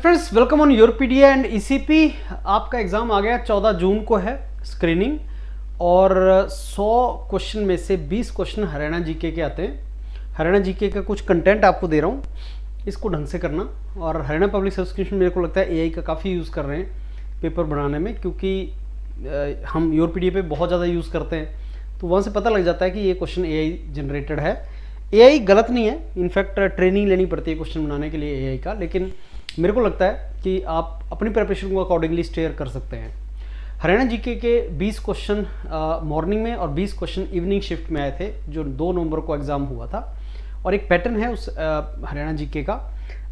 Friends welcome on Yourpedia and ECP. आपका exam आ गया 14 जून को है स्क्रीनिंग, और 100 क्वेश्चन में से 20 क्वेश्चन हरियाणा जीके के आते हैं। हरियाणा जीके का कुछ कंटेंट आपको दे रहा हूँ, इसको ढंग से करना। और हरियाणा पब्लिक सर्विस कमीशन मेरे को लगता है एआई का काफ़ी यूज़ कर रहे हैं पेपर बनाने में, क्योंकि हम योरपीडिया पे बहुत ज़्यादा यूज़ करते हैं, तो वहाँ से पता लग जाता है कि ये क्वेश्चन एआई जनरेटेड है। एआई गलत नहीं है, इनफैक्ट ट्रेनिंग लेनी पड़ती है क्वेश्चन बनाने के लिए एआई का, लेकिन मेरे को लगता है कि आप अपनी प्रिपरेशन को अकॉर्डिंगली स्टेयर कर सकते हैं। हरियाणा जीके के 20 क्वेश्चन मॉर्निंग में और 20 क्वेश्चन इवनिंग शिफ्ट में आए थे, जो 2 नवंबर को एग्ज़ाम हुआ था। और एक पैटर्न है उस हरियाणा जीके का।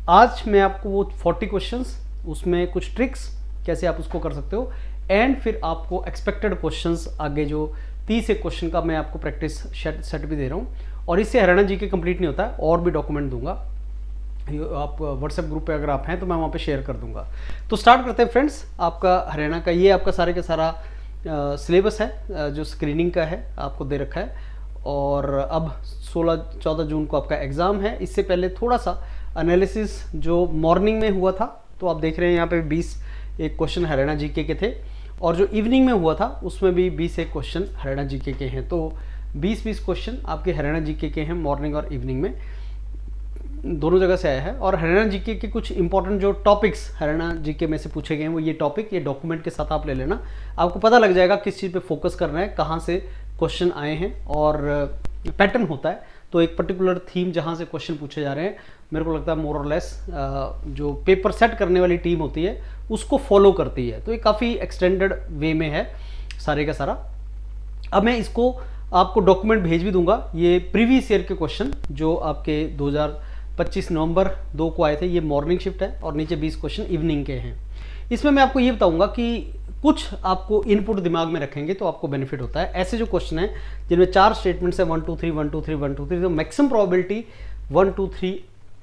आज मैं आपको वो 40 क्वेश्चंस, उसमें कुछ ट्रिक्स कैसे आप उसको कर सकते हो, एंड फिर आपको एक्सपेक्टेड क्वेश्चंस आगे जो 30 एक क्वेश्चन का मैं आपको प्रैक्टिस सेट भी दे रहा हूँ। और इससे हरियाणा जीके कंप्लीट नहीं होता है, और भी डॉक्यूमेंट दूंगा। आप व्हाट्सएप ग्रुप पे अगर आप हैं तो मैं वहाँ पे शेयर कर दूंगा। तो स्टार्ट करते हैं फ्रेंड्स। आपका हरियाणा का ये आपका सारे का सारा सिलेबस है जो स्क्रीनिंग का है, आपको दे रखा है। और अब 14 जून को आपका एग्ज़ाम है। इससे पहले थोड़ा सा एनालिसिस जो मॉर्निंग में हुआ था, तो आप देख रहे हैं यहाँ पे 20 एक क्वेश्चन हरियाणा जीके के थे, और जो इवनिंग में हुआ था उसमें भी 20 एक क्वेश्चन हरियाणा जीके के हैं। तो 20-20 क्वेश्चन आपके हरियाणा जीके के हैं मॉर्निंग और इवनिंग में, दोनों जगह से आया है। और हरियाणा जीके के कुछ इंपॉर्टेंट जो टॉपिक्स हरियाणा जीके में से पूछे गए हैं, वो ये टॉपिक, ये डॉक्यूमेंट के साथ आप ले लेना, आपको पता लग जाएगा किस चीज़ पे फोकस करना है, कहाँ से क्वेश्चन आए हैं। और पैटर्न होता है, तो एक पर्टिकुलर थीम जहाँ से क्वेश्चन पूछे जा रहे हैं, मेरे को लगता है मोर और लेस जो पेपर सेट करने वाली टीम होती है उसको फॉलो करती है। तो ये काफ़ी एक्सटेंडेड वे में है सारे का सारा। अब मैं इसको आपको डॉक्यूमेंट भेज भी दूंगा। ये प्रीवियस ईयर के क्वेश्चन जो आपके 2025 नवंबर 2 को आए थे, ये मॉर्निंग शिफ्ट है, और नीचे 20 क्वेश्चन इवनिंग के हैं। इसमें मैं आपको ये बताऊंगा कि कुछ आपको इनपुट दिमाग में रखेंगे तो आपको बेनिफिट होता है। ऐसे जो क्वेश्चन हैं जिनमें 4 स्टेटमेंट्स है, 1 2 3 1 2 3 1 2 3, तो मैक्सिमम प्रोबेबिलिटी 1 2 3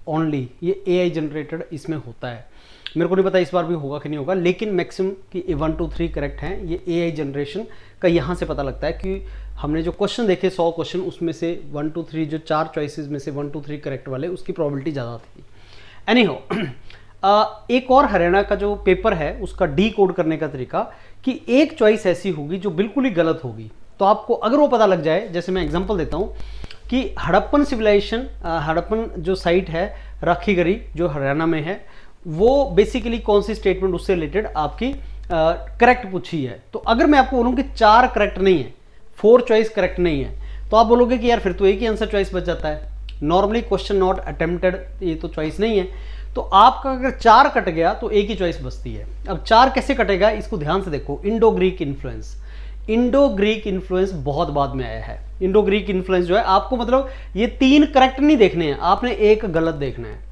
ओनली ये एआई जनरेटेड इसमें होता है। मेरे को नहीं पता इस बार भी होगा कि नहीं होगा, लेकिन मैक्सिमम कि 1 2 3 करेक्ट हैं, ये एआई जनरेशन का यहाँ से पता लगता है कि हमने जो क्वेश्चन देखे 100 क्वेश्चन, उसमें से 1 2 3 जो 4 चॉइसेस में से 1 2 3 करेक्ट वाले, उसकी प्रोबेबिलिटी ज़्यादा थी। एनीहो एक और हरियाणा का जो पेपर है उसका डी कोड करने का तरीका, कि एक चॉइस ऐसी होगी जो बिल्कुल ही गलत होगी। तो आपको अगर वो पता लग जाए, जैसे मैं एग्जांपल देता हूँ कि हड़प्पन सिविलाइजेशन, हड़प्पन जो साइट है राखीगढ़ी जो हरियाणा में है, वो बेसिकली कौन सी स्टेटमेंट उससे रिलेटेड आपकी करेक्ट पूछी है। तो अगर मैं आपको बोलूँ कि 4 करेक्ट नहीं है, 4 चॉइस करेक्ट नहीं है, तो आप बोलोगे कि यार फिर तो एक ही आंसर चॉइस बच जाता है, नॉर्मली क्वेश्चन नॉट अटेम्प्टेड, ये तो चॉइस नहीं है। तो आपका अगर 4 कट गया तो एक ही चॉइस बचती है। अब 4 कैसे कटेगा, इसको ध्यान से देखो। Indo Greek influence, Indo Greek influence बहुत बाद में आया है। इंडो ग्रीक इन्फ्लुएंस जो है, आपको मतलब ये 3 करेक्ट नहीं देखने हैं, आपने एक गलत देखना है।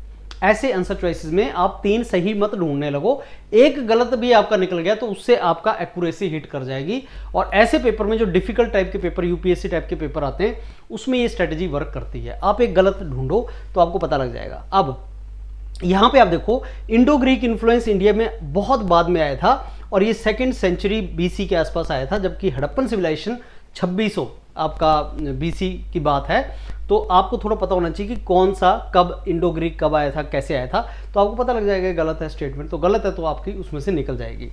ऐसे आंसर चॉइसेस में आप 3 सही मत ढूंढने लगो, एक गलत भी आपका निकल गया तो उससे आपका एक्यूरेसी हिट कर जाएगी। और ऐसे पेपर में जो डिफिकल्ट टाइप के पेपर, यूपीएससी टाइप के पेपर आते हैं, उसमें ये स्ट्रेटजी वर्क करती है। आप एक गलत ढूंढो तो आपको पता लग जाएगा। अब यहां पे आप देखो, इंडो ग्रीक इन्फ्लुएंस इंडिया में बहुत बाद में आया था, और ये 2nd सेंचुरी बीसी के आसपास आया था, जबकि हड़प्पन सिविलाइजेशन 2600 आपका बीसी की बात है। तो आपको थोड़ा पता होना चाहिए कि कौन सा, कब इंडो ग्रीक कब आया था, कैसे आया था, तो आपको पता लग जाएगा गलत है स्टेटमेंट, तो गलत है तो आपकी उसमें से निकल जाएगी।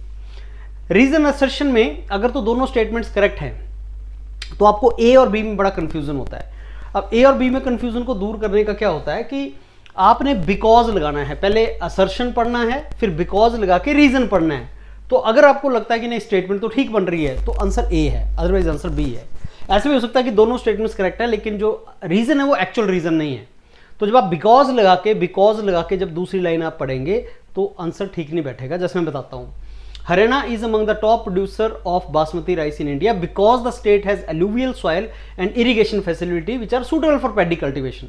रीजन असर्शन में अगर तो दोनों स्टेटमेंट्स करेक्ट हैं तो आपको ए और बी में बड़ा कंफ्यूजन होता है। अब ए और बी में कंफ्यूजन को दूर करने का क्या होता है कि आपने बिकॉज लगाना है, पहले असर्शन पढ़ना है, फिर बिकॉज लगा के रीजन पढ़ना है। तो अगर आपको लगता है कि नहीं स्टेटमेंट तो ठीक बन रही है, तो आंसर ए है, अदरवाइज आंसर बी है। ऐसे भी हो सकता है कि दोनों स्टेटमेंट्स करेक्ट है, लेकिन जो रीजन है वो एक्चुअल रीजन नहीं है। तो जब आप बिकॉज लगा के जब दूसरी लाइन आप पढ़ेंगे तो आंसर ठीक नहीं बैठेगा। जैसे मैं बताता हूँ, Haryana is among the top producer of basmati rice in India because the state has alluvial soil and irrigation facility which are suitable for paddy cultivation.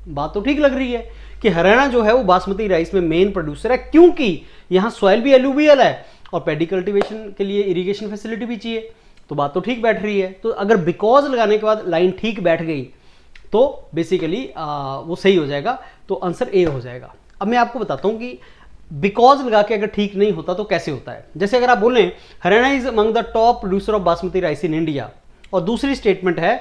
बात तो ठीक लग रही है कि हरियाणा जो है वो बासमती राइस में मेन प्रोड्यूसर है, क्योंकि यहाँ सॉइल भी एलुवियल है और पैडी कल्टिवेशन के लिए इरिगेशन फैसिलिटी भी चाहिए। तो बात तो ठीक बैठ रही है। तो अगर बिकॉज लगाने के बाद लाइन ठीक बैठ गई तो बेसिकली वो सही हो जाएगा, तो आंसर ए हो जाएगा। अब मैं आपको बताता हूँ कि बिकॉज लगा के अगर ठीक नहीं होता तो कैसे होता है। जैसे अगर आप बोलें Haryana is among the top producer of basmati rice in India, और दूसरी स्टेटमेंट है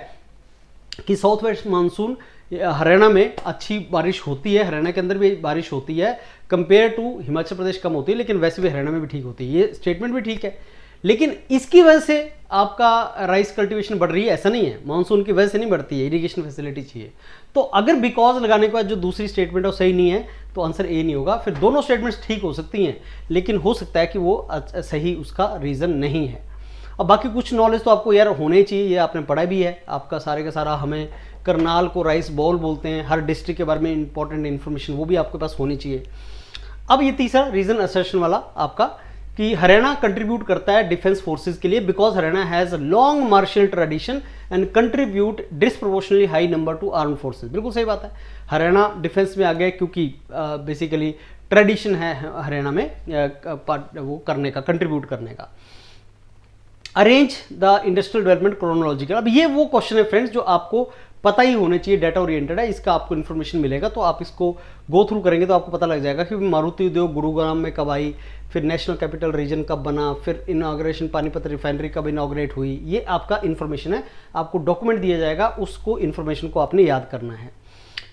कि साउथ वेस्ट मानसून हरियाणा में अच्छी बारिश होती है, हरियाणा के अंदर भी बारिश होती है, कंपेयर टू हिमाचल प्रदेश कम होती है, लेकिन वैसे भी हरियाणा में भी ठीक होती है। ये स्टेटमेंट भी ठीक है, लेकिन इसकी वजह से आपका राइस कल्टीवेशन बढ़ रही है ऐसा नहीं है, मानसून की वजह से नहीं बढ़ती है, इरिगेशन फैसिलिटी चाहिए। तो अगर बिकॉज लगाने के बाद जो दूसरी स्टेटमेंट है वो सही नहीं है तो आंसर ए नहीं होगा। फिर दोनों स्टेटमेंट्स ठीक हो सकती हैं, लेकिन हो सकता है कि वो सही उसका रीज़न नहीं है। अब बाकी कुछ नॉलेज तो आपको यार होने चाहिए, ये आपने पढ़ा भी है, आपका सारे का सारा हमें करनाल को राइस बॉल बोलते हैं, हर डिस्ट्रिक्ट के बारे में इंपॉर्टेंट इन्फॉर्मेशन वो भी आपके पास होनी चाहिए। अब ये तीसरा रीजन असर्शन वाला आपका कि हरियाणा कंट्रीब्यूट करता है डिफेंस फोर्सेस के लिए because Haryana has long martial tradition and contribute disproportionately high number to arm forces. बिल्कुल सही बात है, हरियाणा डिफेंस में आ गया क्योंकि बेसिकली ट्रेडिशन है हरियाणा में वो करने का, कंट्रीब्यूट करने का। Arrange the industrial development chronological. अब ये वो क्वेश्चन है फ्रेंड्स जो आपको पता ही होने चाहिए, डाटा ओरिएंटेड है, इसका आपको इन्फॉर्मेशन मिलेगा तो आप इसको गो थ्रू करेंगे तो आपको पता लग जाएगा कि मारुति उद्योग गुरुग्राम में कब आई, फिर नेशनल कैपिटल रीजन कब बना, फिर इनॉग्रेशन पानीपत रिफाइनरी कब इनॉग्रेट हुई। ये आपका इन्फॉर्मेशन है, आपको डॉक्यूमेंट दिया जाएगा, उसको इन्फॉर्मेशन को आपने याद करना है,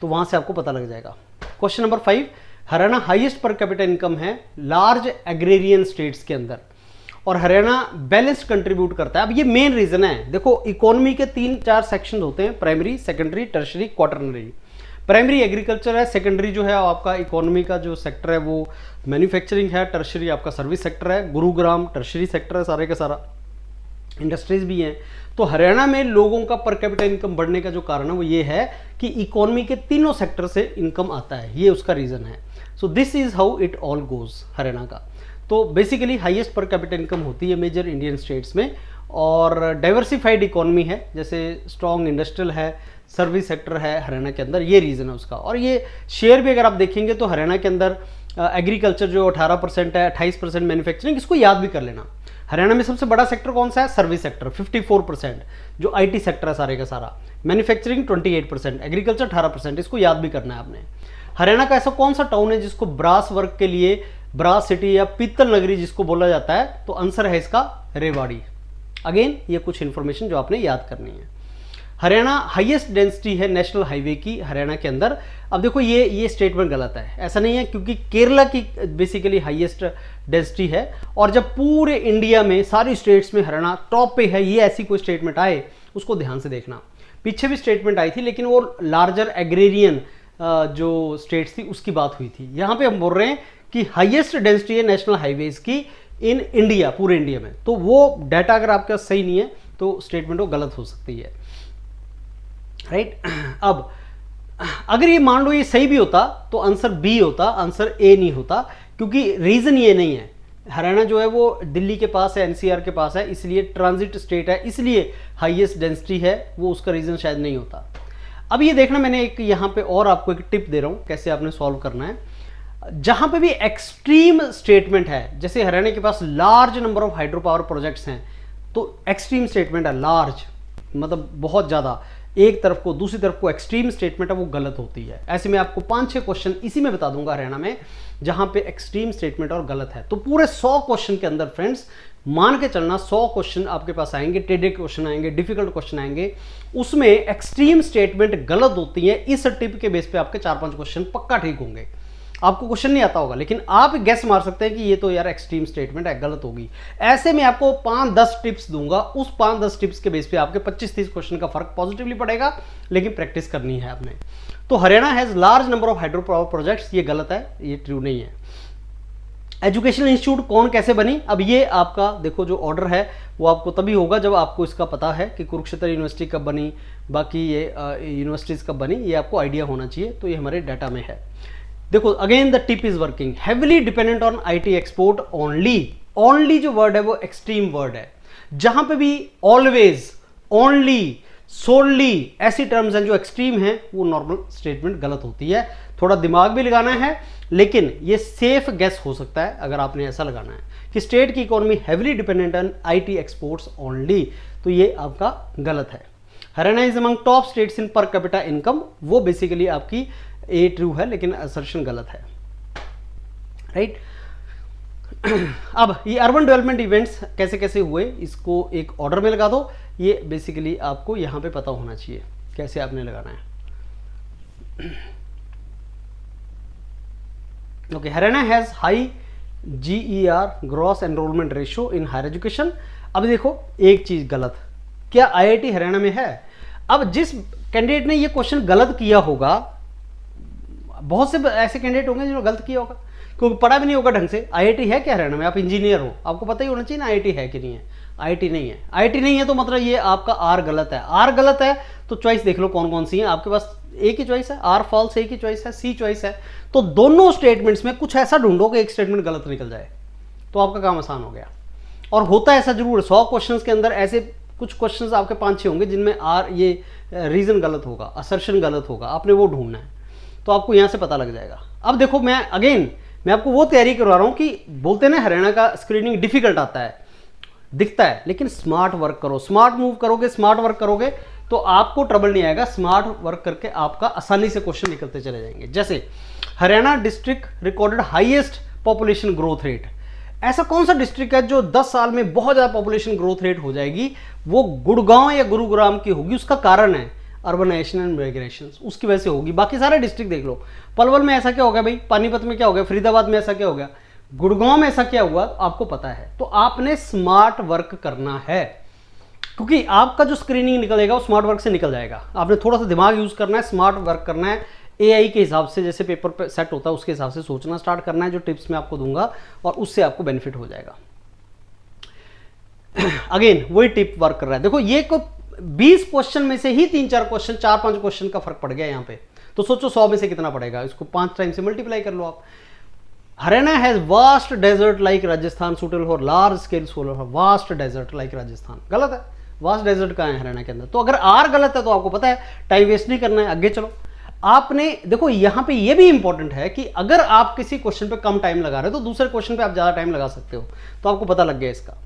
तो वहाँ से आपको पता लग जाएगा। क्वेश्चन नंबर 5, हरियाणा हाईएस्ट पर कैपिटल इनकम है लार्ज एग्रेरियन स्टेट्स के अंदर, और हरियाणा बैलेंस्ड कंट्रीब्यूट करता है। अब ये मेन रीजन है, देखो इकोनॉमी के 3-4 सेक्शन होते हैं, primary, secondary, tertiary, quaternary. Primary agriculture है, सेकेंडरी जो है आपका इकोनॉमी का जो सेक्टर है वो मैन्युफैक्चरिंग है, टर्शरी आपका सर्विस सेक्टर है, गुरुग्राम टर्शरी सेक्टर है, सारे का सारा इंडस्ट्रीज भी हैं। तो हरियाणा में लोगों का पर कैपिटल इनकम बढ़ने का जो कारण है वो ये है कि इकोनॉमी के तीनों सेक्टर से इनकम आता है, ये उसका रीजन है। So this is how it all goes Haryana का। तो बेसिकली हाईएस्ट पर कैपिटल इनकम होती है मेजर इंडियन स्टेट्स में, और डाइवर्सिफाइड इकोनॉमी है, जैसे स्ट्रॉन्ग इंडस्ट्रियल है, सर्विस सेक्टर है हरियाणा के अंदर, ये रीज़न है उसका। और ये शेयर भी अगर आप देखेंगे तो हरियाणा के अंदर एग्रीकल्चर जो 18% है, 28% मैन्युफैक्चरिंग, इसको याद भी कर लेना। हरियाणा में सबसे बड़ा सेक्टर कौन सा है? सर्विस सेक्टर 54%, जो आईटी सेक्टर है सारे का सारा, मैन्युफैक्चरिंग 28%, एग्रीकल्चर 18%, इसको याद भी करना है आपने। हरियाणा का ऐसा कौन सा टाउन है जिसको ब्रास वर्क के लिए ब्रास सिटी या पीतल नगरी जिसको बोला जाता है? तो आंसर है इसका रेवाड़ी। अगेन ये कुछ इंफॉर्मेशन जो आपने याद करनी है। हरियाणा हाईएस्ट डेंसिटी है नेशनल हाईवे की हरियाणा के अंदर। अब देखो ये स्टेटमेंट गलत है, ऐसा नहीं है, क्योंकि केरला की बेसिकली हाईएस्ट डेंसिटी है, और जब पूरे इंडिया में सारी स्टेट्स में हरियाणा टॉप पे है, ये ऐसी कोई स्टेटमेंट आए उसको ध्यान से देखना। पीछे भी स्टेटमेंट आई थी लेकिन वो लार्जर एग्रेरियन जो स्टेट्स थी उसकी बात हुई थी। यहाँ पे हम बोल रहे हैं कि हाईएस्ट डेंसिटी है नेशनल हाईवेज की इन इंडिया, पूरे इंडिया में। तो वो डाटा अगर आपके पास सही नहीं है तो स्टेटमेंट वो गलत हो सकती है, राइट। अब अगर ये मान लो ये सही भी होता तो आंसर बी होता, आंसर ए नहीं होता, क्योंकि रीजन ये नहीं है। हरियाणा जो है वो दिल्ली के पास है, एनसीआर के पास है, इसलिए ट्रांजिट स्टेट है, इसलिए हाईएस्ट डेंसिटी है, वो उसका रीजन शायद नहीं होता। अब ये देखना, मैंने एक यहाँ पे और आपको एक टिप दे रहा हूँ कैसे आपने सॉल्व करना है। जहां पे भी एक्सट्रीम स्टेटमेंट है, जैसे हरियाणा के पास large number of hydro power projects हैं, तो एक्सट्रीम स्टेटमेंट है, लार्ज मतलब बहुत ज्यादा, एक तरफ को दूसरी तरफ को एक्सट्रीम स्टेटमेंट है, वो गलत होती है। ऐसे में आपको 5-6 क्वेश्चन इसी में बता दूंगा हरियाणा में जहां पे एक्सट्रीम स्टेटमेंट और गलत है। तो पूरे 100 क्वेश्चन के अंदर फ्रेंड्स मान के चलना 100 क्वेश्चन आपके पास आएंगे, टेढ़े क्वेश्चन आएंगे, डिफिकल्ट क्वेश्चन आएंगे, उसमें एक्सट्रीम स्टेटमेंट गलत होती है। इस टिप के बेस पे आपके 4-5 क्वेश्चन पक्का ठीक होंगे। आपको क्वेश्चन नहीं आता होगा लेकिन आप गैस मार सकते हैं कि ये तो यार एक्सट्रीम स्टेटमेंट है, गलत होगी। ऐसे में आपको 5-10 टिप्स दूंगा, उस 5-10 टिप्स के बेस पे आपके 25-30 क्वेश्चन का फर्क पॉजिटिवली पड़ेगा, लेकिन प्रैक्टिस करनी है आपने। तो Haryana has large number of hydro power projects, ये गलत है, ये ट्रू नहीं है। एजुकेशनल इंस्टीट्यूट कौन कैसे बनी? अब ये आपका देखो जो ऑर्डर है वो आपको तभी होगा जब आपको इसका पता है कि कुरुक्षेत्र यूनिवर्सिटी कब बनी, बाकी ये यूनिवर्सिटीज कब बनी, ये आपको आइडिया होना चाहिए। तो ये हमारे डाटा में है। देखो again the tip is working, heavily dependent on IT export only. Only जो वर्ड है वो एक्सट्रीम वर्ड है। जहां पे भी ऑलवेज, ओनली, सोनली ऐसी टर्म्स हैं जो एक्सट्रीम हैं, वो नॉर्मल स्टेटमेंट गलत होती है। थोड़ा दिमाग भी लगाना है, लेकिन ये सेफ गेस हो सकता है अगर आपने ऐसा लगाना है कि स्टेट की economy heavily dependent on IT exports only, तो ये आपका गलत है। Haryana is among top states in per capita income, वो बेसिकली आपकी ए ट्रू है, लेकिन असर्शन गलत है, राइट। अब ये अर्बन डेवलपमेंट इवेंट्स कैसे कैसे हुए, इसको एक ऑर्डर में लगा दो। ये बेसिकली आपको यहां पे पता होना चाहिए कैसे आपने लगाना है। Okay, Haryana has high GER gross enrolment ratio in higher education. अब देखो एक चीज गलत, क्या IIT हरियाणा में है? अब जिस कैंडिडेट ने ये क्वेश्चन गलत किया होगा, बहुत से ऐसे कैंडिडेट होंगे जिन्होंने गलत किया होगा क्योंकि पढ़ा भी नहीं होगा ढंग से। IIT है क्या हरियाणा में? आप इंजीनियर हो, आपको पता ही होना चाहिए ना IIT है कि नहीं है। IIT नहीं है, IIT नहीं है तो मतलब ये आपका R गलत है। R गलत है तो चॉइस देख लो कौन कौन सी है आपके पास। एक ही चॉइस है, R फॉल्स एक ही चॉइस है, C चॉइस है। तो दोनों स्टेटमेंट्स में कुछ ऐसा ढूंढो कि एक स्टेटमेंट गलत निकल जाए, तो आपका काम आसान हो गया। और होता ऐसा जरूर 100 क्वेश्चन के अंदर ऐसे कुछ क्वेश्चन आपके 5-6 होंगे जिनमें ये रीजन गलत होगा, असर्शन गलत होगा, आपने वो ढूंढना है, तो आपको यहां से पता लग जाएगा। अब देखो मैं आपको वो तैयारी करवा रहा हूं कि बोलते हैं ना हरियाणा का स्क्रीनिंग डिफिकल्ट आता है, दिखता है, लेकिन स्मार्ट वर्क करो, स्मार्ट मूव करोगे, स्मार्ट वर्क करोगे तो आपको ट्रबल नहीं आएगा। स्मार्ट वर्क करके आपका आसानी से क्वेश्चन निकलते चले जाएंगे। जैसे Haryana district recorded highest population growth rate, ऐसा कौन सा डिस्ट्रिक्ट है जो 10 साल में बहुत ज्यादा पॉपुलेशन ग्रोथ रेट हो जाएगी? वो गुड़गांव या गुरुग्राम की होगी। उसका कारण है अर्बनाइजेशन एंड माइग्रेशन, उसकी वजह से होगी। बाकी सारे डिस्ट्रिक्ट देख लो, पलवल में ऐसा क्या हो गया भाई, पानीपत में क्या हो गया, फरीदाबाद में ऐसा क्या हो गया, गुड़गांव में ऐसा क्या हुआ, आपको पता है। तो आपने स्मार्ट वर्क करना है, क्योंकि आपका जो स्क्रीनिंग निकलेगा वो स्मार्ट वर्क से निकल जाएगा। आपने थोड़ा सा दिमाग यूज करना है, स्मार्ट वर्क करना है, AI के हिसाब से, जैसे पेपर पे सेट होता है उसके हिसाब से सोचना स्टार्ट करना है, जो टिप्स मैं आपको दूंगा, और उससे आपको बेनिफिट हो जाएगा। अगेन वही टिप वर्क कर रहा है। देखो ये को 20 क्वेश्चन में से ही 3-4 क्वेश्चन, 4-5 क्वेश्चन का फर्क पड़ गया यहाँ पे, तो सोचो 100 में से कितना पड़ेगा, इसको 5 टाइम से मल्टीप्लाई कर लो आप। Haryana has vast desert like Rajasthan suitable for large scale solar, vast desert like Rajasthan गलत है। वास्ट डेजर्ट कहाँ है हरियाणा के अंदर? तो अगर R गलत है तो आपको पता है, टाइम वेस्ट नहीं करना है, आगे चलो। आपने देखो यहां पे ये भी इंपॉर्टेंट है कि अगर आप किसी क्वेश्चन पे कम टाइम लगा रहे हो तो दूसरे क्वेश्चन पे आप ज्यादा टाइम लगा सकते हो, तो आपको पता लग गया इसका।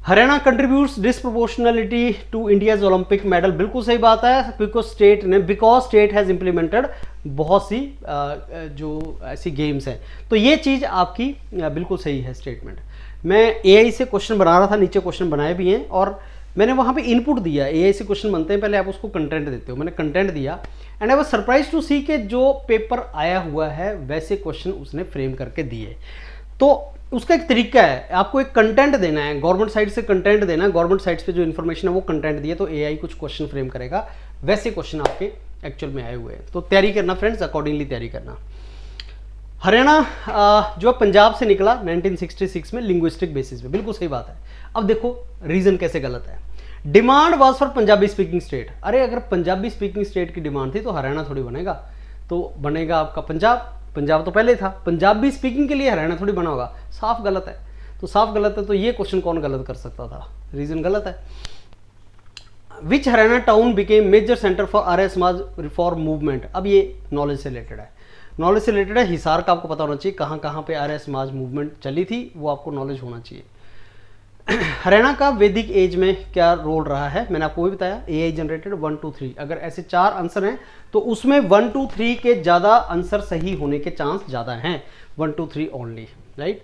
Haryana contributes disproportionality to India's Olympic medal, बिल्कुल सही बात है, बिकॉज स्टेट हैज इंप्लीमेंटेड बहुत सी जो ऐसी गेम्स हैं, तो ये चीज आपकी बिल्कुल सही है स्टेटमेंट। मैं AI से क्वेश्चन बना रहा था, नीचे क्वेश्चन बनाए भी हैं, और मैंने वहाँ पे इनपुट दिया। AI से क्वेश्चन बनते हैं, पहले आप उसको कंटेंट देते हो, मैंने कंटेंट दिया, and I was surprise to see के जो पेपर आया हुआ है वैसे क्वेश्चन उसने फ्रेम करके दिए। तो उसका एक तरीका है, आपको एक कंटेंट देना है, गवर्नमेंट साइड से कंटेंट देना है, गवर्नमेंट साइड पे जो इन्फॉर्मेशन है वो कंटेंट दिए तो AI कुछ क्वेश्चन फ्रेम करेगा, वैसे क्वेश्चन आपके एक्चुअल में आए हुए हैं। तो तैयारी करना फ्रेंड्स, अकॉर्डिंगली तैयारी करना। हरियाणा जो पंजाब से निकला 1966 में लिंग्विस्टिक बेसिस पे, बिल्कुल सही बात है। अब देखो रीजन कैसे गलत है। Demand was for Punjabi speaking state, अरे अगर पंजाबी स्पीकिंग स्टेट की डिमांड थी तो हरियाणा थोड़ी बनेगा, तो बनेगा आपका पंजाब। पंजाब तो पहले था, पंजाबी स्पीकिंग के लिए हरियाणा थोड़ी बना होगा, साफ गलत है। तो साफ गलत है, तो ये क्वेश्चन कौन गलत कर सकता था, रीजन गलत है। Which Haryana town became major centre for Arya Samaj reform movement, अब ये नॉलेज से रिलेटेड है, नॉलेज से रिलेटेड है। हिसार का आपको पता होना चाहिए, कहाँ कहाँ पे आर्य समाज मूवमेंट चली थी, वो आपको नॉलेज होना चाहिए। हरियाणा का वैदिक एज में क्या रोल रहा है, मैंने आपको भी बताया, AI जनरेटेड 1 2 3। अगर ऐसे 4 आंसर हैं तो उसमें 1 2 3 के ज़्यादा आंसर सही होने के चांस ज़्यादा हैं, 1 2 3 ओनली, राइट।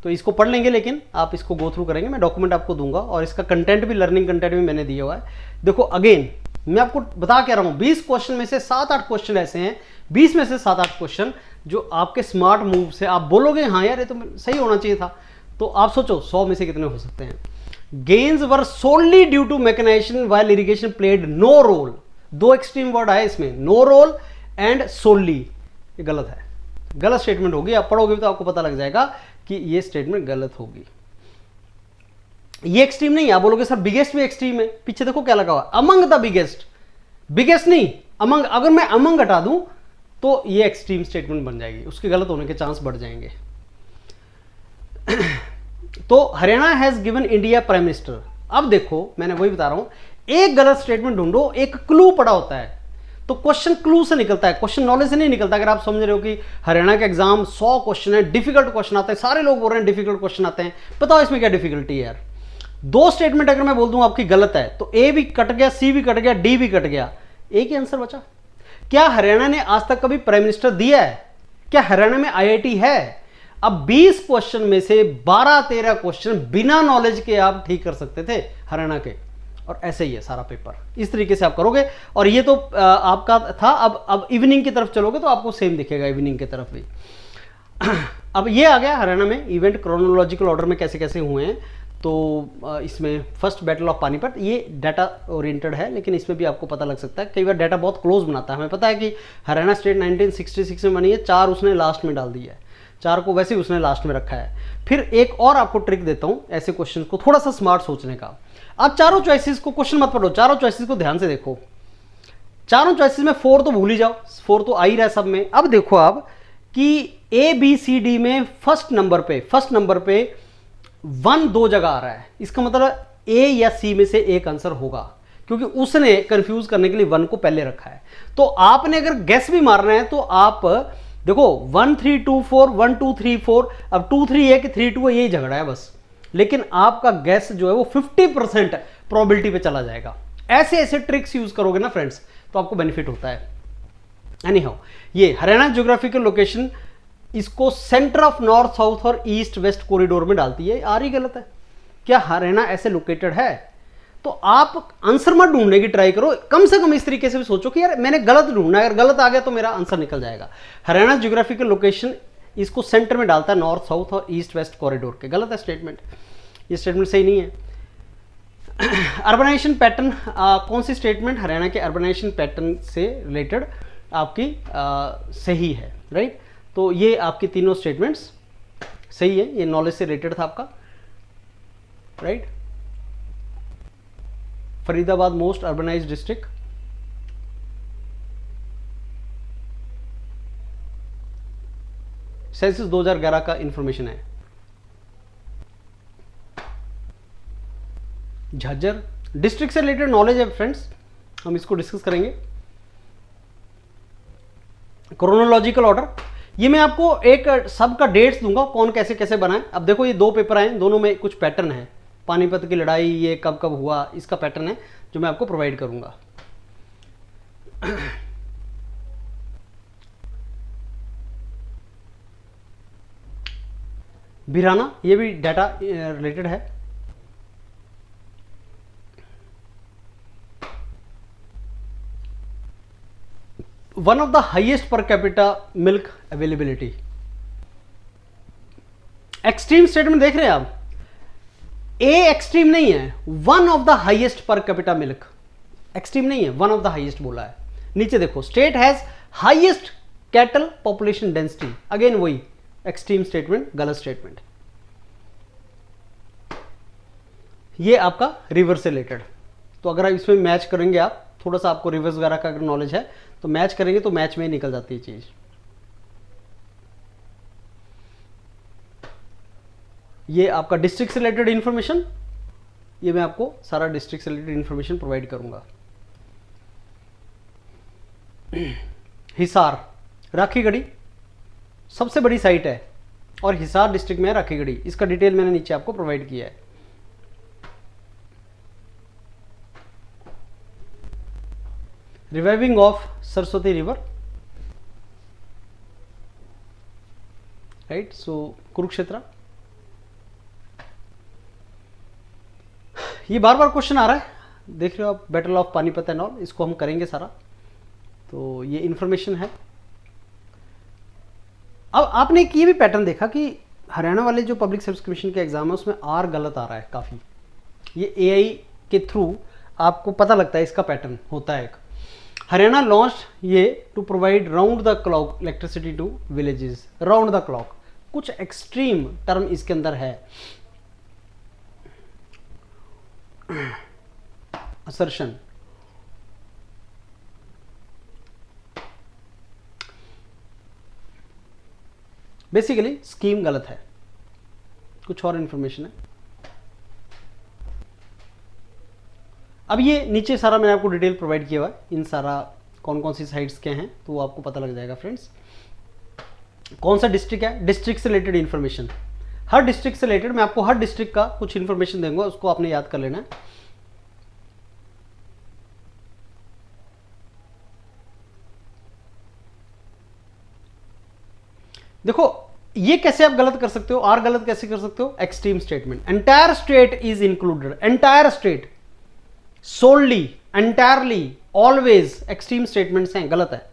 तो इसको पढ़ लेंगे, लेकिन आप इसको गो थ्रू करेंगे, मैं डॉक्यूमेंट आपको दूंगा, और इसका कंटेंट भी, लर्निंग कंटेंट भी मैंने दिया हुआ है। देखो अगेन मैं आपको बता क्या रहा हूँ, 20 क्वेश्चन में से 7-8 क्वेश्चन ऐसे हैं, 20 में से 7-8 क्वेश्चन जो आपके स्मार्ट मूव से आप बोलोगे हाँ यार ये तो सही होना चाहिए था, तो आप सोचो 100 में से कितने हो सकते हैं। Gains were solely due to mechanisation while irrigation played no role, 2 extreme word आए इसमें, नो रोल एंड सोनली, ये गलत है, गलत स्टेटमेंट होगी। आप पढ़ोगे तो आपको पता लग जाएगा कि ये स्टेटमेंट गलत होगी। ये एक्सट्रीम नहीं, आप बोलोगे सर बिगेस्ट भी एक्सट्रीम है, पीछे देखो क्या लगा हुआ, अमंग द बिगेस्ट, बिगेस्ट नहीं अमंग, अगर मैं अमंग हटा दूं तो ये एक्सट्रीम स्टेटमेंट बन जाएगी, उसके गलत होने के चांस बढ़ जाएंगे। तो Haryana has given India prime minister, अब देखो मैंने वही बता रहा हूं, एक गलत स्टेटमेंट ढूंढो, एक क्लू पड़ा होता है, तो क्वेश्चन क्लू से निकलता है, क्वेश्चन नॉलेज से नहीं निकलता। अगर आप समझ रहे हो कि हरियाणा के एग्जाम 100 क्वेश्चन है, डिफिकल्ट क्वेश्चन आता है, सारे लोग बोल रहे हैं डिफिकल्ट क्वेश्चन आते हैं, बताओ इसमें क्या डिफिकल्टी है यार। 2 स्टेटमेंट अगर मैं बोल दूं आपकी गलत है तो A भी कट गया, C भी कट गया, D भी कट गया, एक ही आंसर बचा। क्या हरियाणा ने आज तक कभी प्राइम मिनिस्टर दिया है? क्या हरियाणा में IIT है? अब 20 क्वेश्चन में से 12-13 क्वेश्चन बिना नॉलेज के आप ठीक कर सकते थे हरियाणा के, और ऐसे ही है सारा पेपर, इस तरीके से आप करोगे। और ये तो आपका था, अब इवनिंग की तरफ चलोगे तो आपको सेम दिखेगा इवनिंग की तरफ भी। अब ये आ गया हरियाणा में इवेंट क्रोनोलॉजिकल ऑर्डर में कैसे कैसे हुए हैं। तो इसमें फर्स्ट बैटल ऑफ पानीपत, ये डाटा ओरिएंटेड है, लेकिन इसमें भी आपको पता लग सकता है, कई बार डाटा बहुत क्लोज बनाता है। हमें पता है कि हरियाणा स्टेट 1966 में बनी है, 4 उसने लास्ट में डाल दिया है, 4 को वैसे ही उसने लास्ट में रखा है। फिर एक और आपको ट्रिक देता हूँ ऐसे क्वेश्चन को थोड़ा सा स्मार्ट सोचने का। आप चारों चॉइसेस को, क्वेश्चन मत पढ़ो, चारों चॉइसेस को ध्यान से देखो। चारों चॉइसेस में 4 तो भूल ही जाओ, 4 तो आ ही रहा है सब में। अब देखो आप कि ABCD में फर्स्ट नंबर पे 1 2 जगह आ रहा है, इसका मतलब A या C में से एक आंसर होगा, क्योंकि उसने कंफ्यूज करने के लिए 1 को पहले रखा है। तो आपने अगर गेस भी मारना है तो आप देखो 1 3 2 4 1 2 3 4, अब 2 3 है कि 3 2 है, यही झगड़ा है बस। लेकिन आपका गेस जो है वो 50% प्रोबेबिलिटी पे चला जाएगा। ऐसे ऐसे ट्रिक्स यूज करोगे ना फ्रेंड्स तो आपको बेनिफिट होता है। एनी हाउ, ये हरियाणा ज्योग्राफिकल लोकेशन इसको सेंटर ऑफ नॉर्थ साउथ और ईस्ट वेस्ट कॉरिडोर में डालती है। आ रही गलत है क्या? हरियाणा ऐसे लोकेटेड है? तो आप आंसर मत ढूंढने की ट्राई करो, कम से कम इस तरीके से भी सोचो कि यार मैंने गलत ढूंढना है, अगर गलत आ गया तो मेरा आंसर निकल जाएगा। हरियाणा ज्योग्राफिकल लोकेशन इसको सेंटर में डालता है नॉर्थ साउथ और ईस्ट वेस्ट कॉरिडोर के। गलत है स्टेटमेंट, ये स्टेटमेंट सही नहीं है। अर्बनाइजेशन पैटर्न, कौन सी स्टेटमेंट हरियाणा के अर्बनाइजेशन पैटर्न से रिलेटेड आपकी सही है, राइट? तो ये आपकी तीनों स्टेटमेंट्स सही है, ये नॉलेज से रिलेटेड था आपका, right? Faridabad most urbanised district, census 2011 का इंफॉर्मेशन है। झज्जर डिस्ट्रिक्ट से रिलेटेड नॉलेज है फ्रेंड्स, हम इसको डिस्कस करेंगे। क्रोनोलॉजिकल ऑर्डर, ये मैं आपको एक सब का डेट्स दूंगा, कौन कैसे कैसे बनाए। अब देखो ये 2 पेपर आए, दोनों में कुछ पैटर्न है। पानीपत की लड़ाई ये कब कब हुआ, इसका पैटर्न है जो मैं आपको प्रोवाइड करूंगा। भिराना, ये भी डाटा रिलेटेड है। One of the highest per capita milk availability. Extreme statement देख रहे हैं आप, ए एक्सट्रीम नहीं है, one of the highest per capita milk. Extreme नहीं है, वन ऑफ द हाईएस्ट बोला है। नीचे देखो, state has highest cattle population density, again वही एक्सट्रीम स्टेटमेंट, गलत स्टेटमेंट। ये आपका रिवर से रिलेटेड, तो अगर आप इसमें मैच करेंगे, आप थोड़ा सा आपको रिवर्स वगैरह का अगर नॉलेज है तो मैच करेंगे तो मैच में ही निकल जाती है चीज। ये आपका डिस्ट्रिक्ट से रिलेटेड इंफॉर्मेशन, ये मैं आपको सारा डिस्ट्रिक्ट से रिलेटेड इंफॉर्मेशन प्रोवाइड करूंगा। हिसार, राखीगढ़ी सबसे बड़ी साइट है और हिसार डिस्ट्रिक्ट में है राखीगढ़ी, इसका डिटेल मैंने नीचे आपको प्रोवाइड किया है। Reviving of Saraswati river, right? So Kurukshetra, ये बार बार क्वेश्चन आ रहा है, देख रहे हो आप, battle of Panipat and all, इसको हम करेंगे सारा, तो ये इंफॉर्मेशन है। अब आपने एक ये भी पैटर्न देखा कि हरियाणा वाले जो पब्लिक सर्विस कमीशन के एग्जाम है उसमें आर गलत आ रहा है काफ़ी। ये एआई के थ्रू आपको पता लगता है, इसका पैटर्न होता है एक। हरियाणा लॉन्च ये to provide round the clock electricity to villages, round the clock, कुछ एक्सट्रीम टर्म इसके अंदर है। असर्शन, बेसिकली स्कीम गलत है, कुछ और इंफॉर्मेशन है। अब ये नीचे सारा मैंने आपको डिटेल प्रोवाइड किया हुआ है, इन सारा कौन कौन सी साइट्स के हैं तो वो आपको पता लग जाएगा फ्रेंड्स। कौन सा डिस्ट्रिक्ट है, डिस्ट्रिक्ट से रिलेटेड इंफॉर्मेशन, हर डिस्ट्रिक्ट से रिलेटेड मैं आपको हर डिस्ट्रिक्ट का कुछ इंफॉर्मेशन दूंगा, उसको आपने याद कर लेना है। देखो ये कैसे आप गलत कर सकते हो, आर गलत कैसे कर सकते हो, extreme statement, entire state is included, entire state, solely, entirely, always extreme statements हैं, गलत है।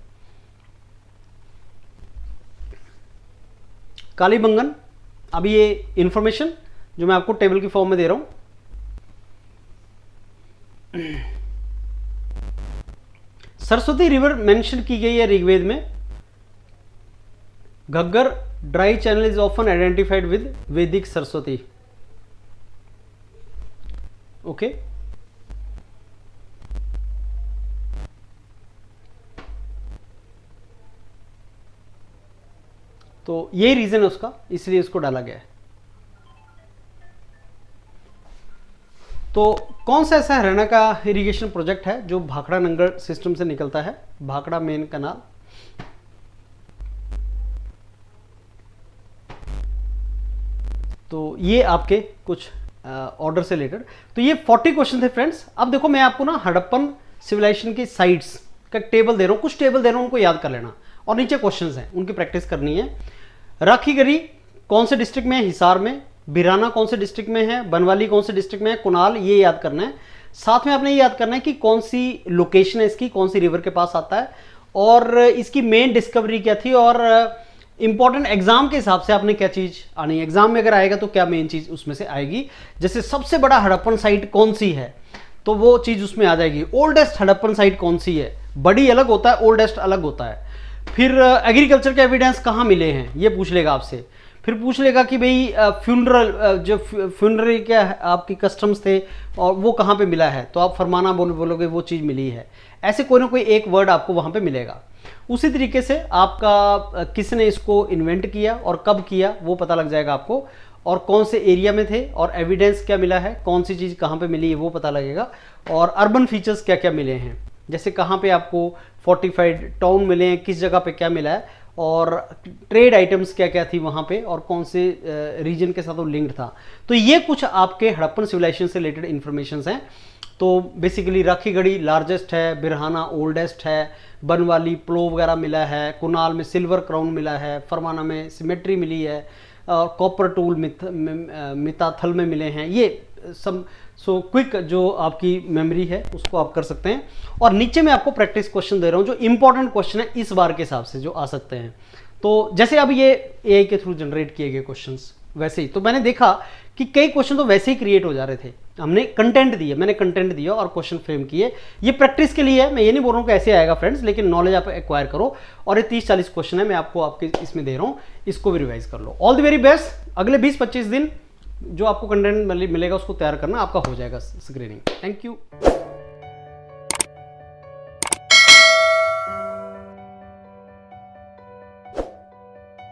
कालीबंगन, अभी ये इंफॉर्मेशन जो मैं आपको टेबल की फॉर्म में दे रहा हूं, सरस्वती रिवर मेंशन की गई है ऋग्वेद में। Ghaggar dry channel is often identified with वैदिक सरस्वती। ओके, तो यही रीजन है उसका, इसलिए इसको डाला गया है। तो कौन सा ऐसा हरियाणा का इरिगेशन प्रोजेक्ट है जो भाखड़ा नंगल सिस्टम से निकलता है? भाखड़ा मेन कनाल। तो ये आपके कुछ ऑर्डर से रिलेटेड, तो ये 40 क्वेश्चन थे फ्रेंड्स। अब देखो मैं आपको ना हड़प्पन सिविलाइजेशन की साइट्स का टेबल दे रहा हूं, कुछ टेबल दे रहा हूं, उनको याद कर लेना और नीचे क्वेश्चंस हैं उनकी प्रैक्टिस करनी है। राखीगढ़ी कौन से डिस्ट्रिक्ट में है? हिसार में। बिराना कौन से डिस्ट्रिक्ट में है? बनवाली कौन से डिस्ट्रिक्ट में है? कुनाल, ये याद करना है। साथ में आपने ये याद करना है कि कौन सी लोकेशन है इसकी, कौन सी रिवर के पास आता है और इसकी मेन डिस्कवरी क्या थी और इंपॉर्टेंट एग्जाम के हिसाब से आपने क्या चीज आनी है, एग्जाम में अगर आएगा तो क्या मेन चीज उसमें से आएगी। जैसे सबसे बड़ा हड़प्पन साइट कौन सी है तो वो चीज उसमें आ जाएगी। ओल्डेस्ट हड़प्पन साइट कौन सी है? बड़ी अलग होता है, ओल्डेस्ट अलग होता है। फिर एग्रीकल्चर के एविडेंस कहाँ मिले हैं ये पूछ लेगा आपसे। फिर पूछ लेगा कि भाई फ्यूनरल जो फ्यूनररी क्या आपकी कस्टम्स थे और वो कहाँ पे मिला है, तो आप फरमाना बोलोगे वो चीज़ मिली है। ऐसे कोई ना कोई एक वर्ड आपको वहाँ पे मिलेगा। उसी तरीके से आपका किसने इसको इन्वेंट किया और कब किया वो पता लग जाएगा आपको, और कौन से एरिया में थे और एविडेंस क्या मिला है, कौन सी चीज़ कहाँ पे मिली है वो पता लगेगा, और अर्बन फीचर्स क्या क्या मिले हैं, जैसे कहाँ पे आपको फोर्टिफाइड टाउन मिले हैं, किस जगह पे क्या मिला है, और ट्रेड आइटम्स क्या क्या थी वहाँ पे और कौन से रीजन के साथ वो लिंक्ड था। तो ये कुछ आपके हड़प्पन सिविलाइजेशन से रिलेटेड इंफॉर्मेशन हैं। तो बेसिकली राखीगढ़ी लार्जेस्ट है, बिरहाना ओल्डेस्ट है, बनवाली प्लो वगैरह मिला है, कुनाल में सिल्वर क्राउन मिला है, फरमाना में सिमेट्री मिली है, कॉपर टूल मिताथल में मिले हैं। ये सब सो क्विक जो आपकी मेमोरी है उसको आप कर सकते हैं। और नीचे मैं आपको प्रैक्टिस क्वेश्चन दे रहा हूं जो इंपॉर्टेंट क्वेश्चन है इस बार के हिसाब से जो आ सकते हैं। तो जैसे अब ये एआई के थ्रू जनरेट किए गए क्वेश्चंस वैसे ही, तो मैंने देखा कि कई क्वेश्चन तो वैसे ही क्रिएट हो जा रहे थे। हमने कंटेंट दिया, मैंने कंटेंट दिया और क्वेश्चन फ्रेम किए। ये प्रैक्टिस के लिए है, मैं ये नहीं बोल रहा हूँ कि ऐसे आएगा फ्रेंड्स, लेकिन नॉलेज आप एक्वायर करो। और ये 30-40 क्वेश्चन है मैं आपको आपके इसमें दे रहा हूँ, इसको भी रिवाइज कर लो। All the very best. अगले 20-25 दिन जो आपको कंटेंट मिलेगा उसको तैयार करना, आपका हो जाएगा स्क्रीनिंग। Thank you.